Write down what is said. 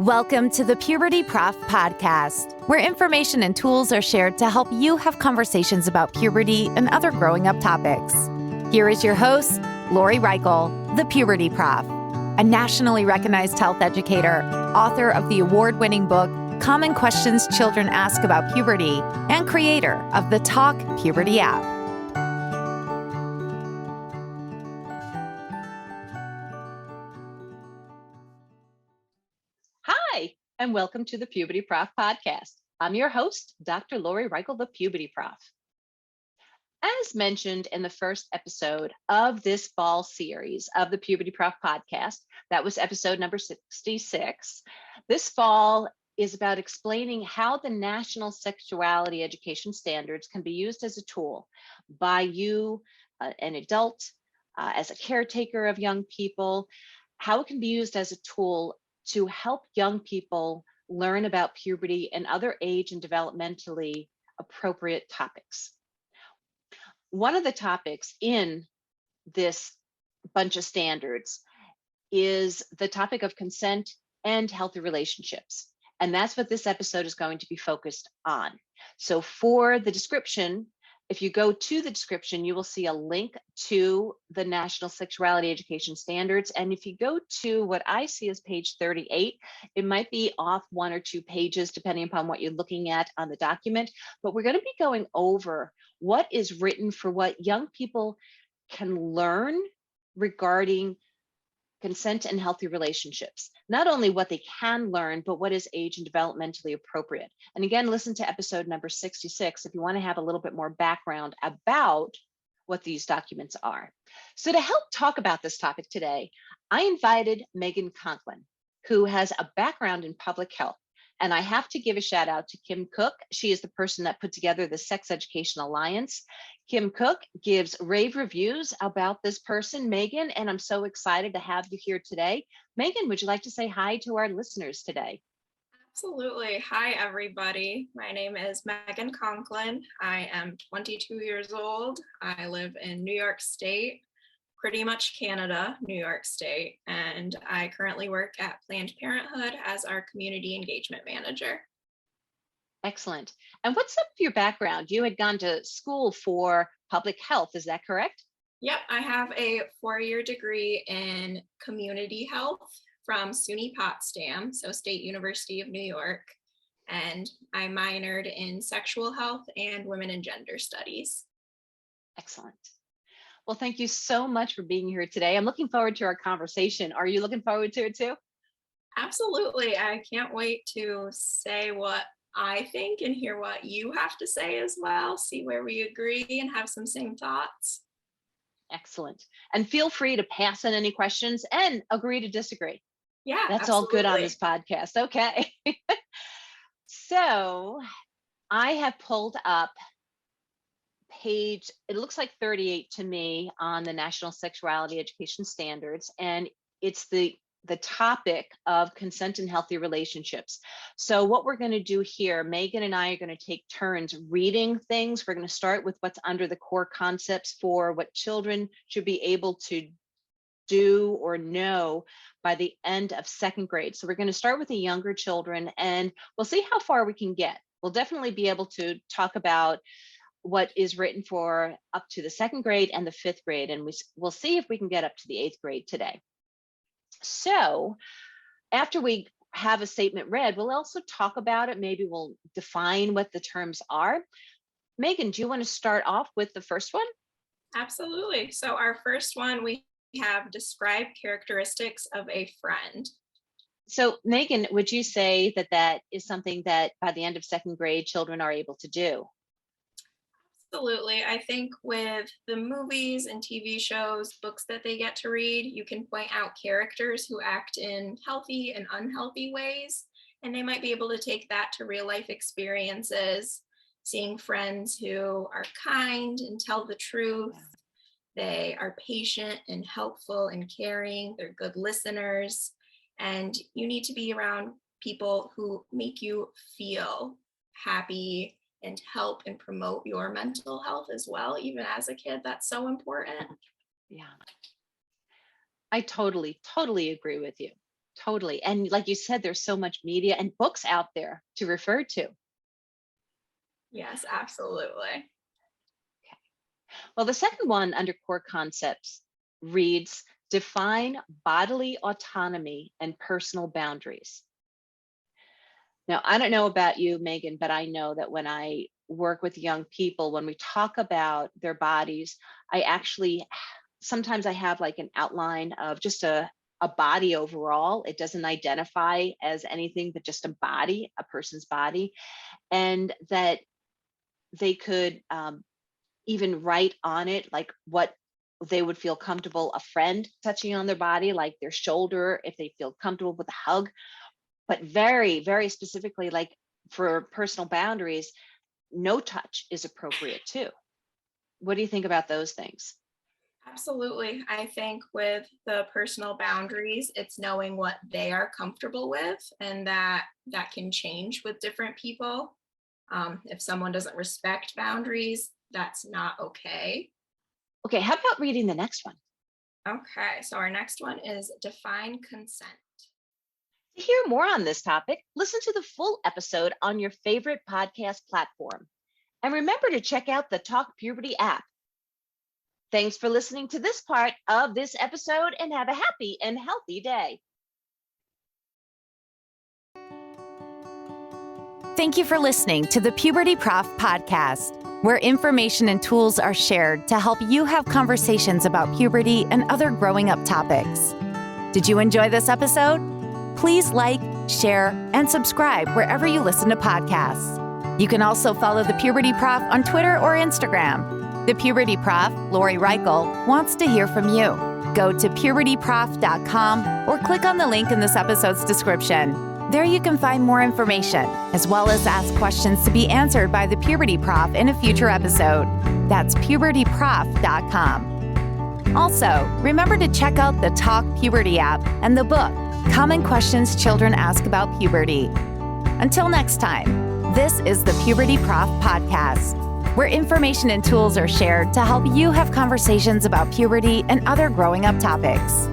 Welcome to the Puberty Prof podcast, where information and tools are shared to help you have conversations about puberty and other growing up topics. Here is your host, Lori Reichel, the Puberty Prof, a nationally recognized health educator, author of the award-winning book, Common Questions Children Ask About Puberty, and creator of the Talk Puberty app. Hi, and welcome to the Puberty Prof podcast. I'm your host, Dr. Lori Reichel, the Puberty Prof. As mentioned in the first episode of this fall series of the Puberty Prof podcast, that was episode number 66. This fall is about explaining how the National Sexuality Education Standards can be used as a tool by you, an adult, as a caretaker of young people, how it can be used as a tool to help young people learn about puberty and other age and developmentally appropriate topics. One of the topics in this bunch of standards is the topic of consent and healthy relationships. And that's what this episode is going to be focused on. So for the description, if you go to the description, you will see a link to the National Sexuality Education Standards. And if you go to what I see as page 38, it might be off one or two pages, depending upon what you're looking at on the document. But we're going to be going over what is written for what young people can learn regarding consent and healthy relationships. Not only what they can learn, but what is age and developmentally appropriate. And again, listen to episode number 66 if you want to have a little bit more background about what these documents are. So to help talk about this topic today, I invited Meghan Conklin, who has a background in public health. And I have to give a shout out to Kim Cook. She is the person that put together the Sex Education Alliance. Kim Cook gives rave reviews about this person, Meghan, and I'm so excited to have you here today. Meghan, would you like to say hi to our listeners today? Absolutely. Hi, everybody. My name is Meghan Conklin. I am 22 years old. I live in New York State, pretty much Canada, New York State, and I currently work at Planned Parenthood as our community engagement manager. Excellent. And what's up with your background? You had gone to school for public health, is that correct? Yep, I have a 4-year degree in community health from SUNY Potsdam, so State University of New York, and I minored in sexual health and women and gender studies. Excellent. Well, thank you so much for being here today. I'm looking forward to our conversation. Are you looking forward to it too? Absolutely. I can't wait to say what I think and hear what you have to say as well, see where we agree and have some same thoughts. Excellent. And feel free to pass in any questions and agree to disagree. Yeah, that's absolutely. all good on this podcast. Okay. So I have pulled up page, it looks like 38 to me on the National Sexuality Education Standards, and it's the topic of consent and healthy relationships. So what we're going to do here, Meghan and I are going to take turns reading things. We're going to start with what's under the core concepts for what children should be able to do or know by the end of second grade. So we're going to start with the younger children and we'll see how far we can get. We'll definitely be able to talk about what is written for up to the second grade and the fifth grade. And we'll see if we can get up to the eighth grade today. So after we have a statement read, we'll also talk about it. Maybe we'll define what the terms are. Meghan, do you want to start off with the first one? Absolutely. So our first one, we have describe characteristics of a friend. So Meghan, would you say that that is something that by the end of second grade, children are able to do? Absolutely. I think with the movies and TV shows, books that they get to read, you can point out characters who act in healthy and unhealthy ways, and they might be able to take that to real life experiences, seeing friends who are kind and tell the truth. They are patient and helpful and caring. They're good listeners, and you need to be around people who make you feel happy and help and promote your mental health as well, even as a kid. That's so important. Yeah. I totally agree with you. Totally. And like you said, there's so much media and books out there to refer to. Yes, absolutely. Well, the second one under core concepts reads, define bodily autonomy and personal boundaries. Now, I don't know about you, Megan, but I know that when I work with young people, when we talk about their bodies, I actually, sometimes I have like an outline of just a body overall. It doesn't identify as anything but just a body, a person's body, and that they could even write on it like what they would feel comfortable, a friend touching on their body, like their shoulder, if they feel comfortable with a hug, but very, very specifically, like for personal boundaries, no touch is appropriate too. What do you think about those things? Absolutely. I think with the personal boundaries, it's knowing what they are comfortable with, and that can change with different people. If someone doesn't respect boundaries, that's not okay. Okay, how about reading the next one? Okay, so our next one is define consent. To hear more on this topic, listen to the full episode on your favorite podcast platform. And remember to check out the Talk Puberty app. Thanks for listening to this part of this episode, and have a happy and healthy day. Thank you for listening to the Puberty Prof podcast, where information and tools are shared to help you have conversations about puberty and other growing up topics. Did you enjoy this episode? Please like, share, and subscribe wherever you listen to podcasts. You can also follow the Puberty Prof on Twitter or Instagram. The Puberty Prof, Lori Reichel, wants to hear from you. Go to pubertyprof.com or click on the link in this episode's description. There you can find more information, as well as ask questions to be answered by the Puberty Prof in a future episode. That's pubertyprof.com. Also, remember to check out the Talk Puberty app and the book, Common Questions Children Ask About Puberty. Until next time, this is the Puberty Prof podcast, where information and tools are shared to help you have conversations about puberty and other growing up topics.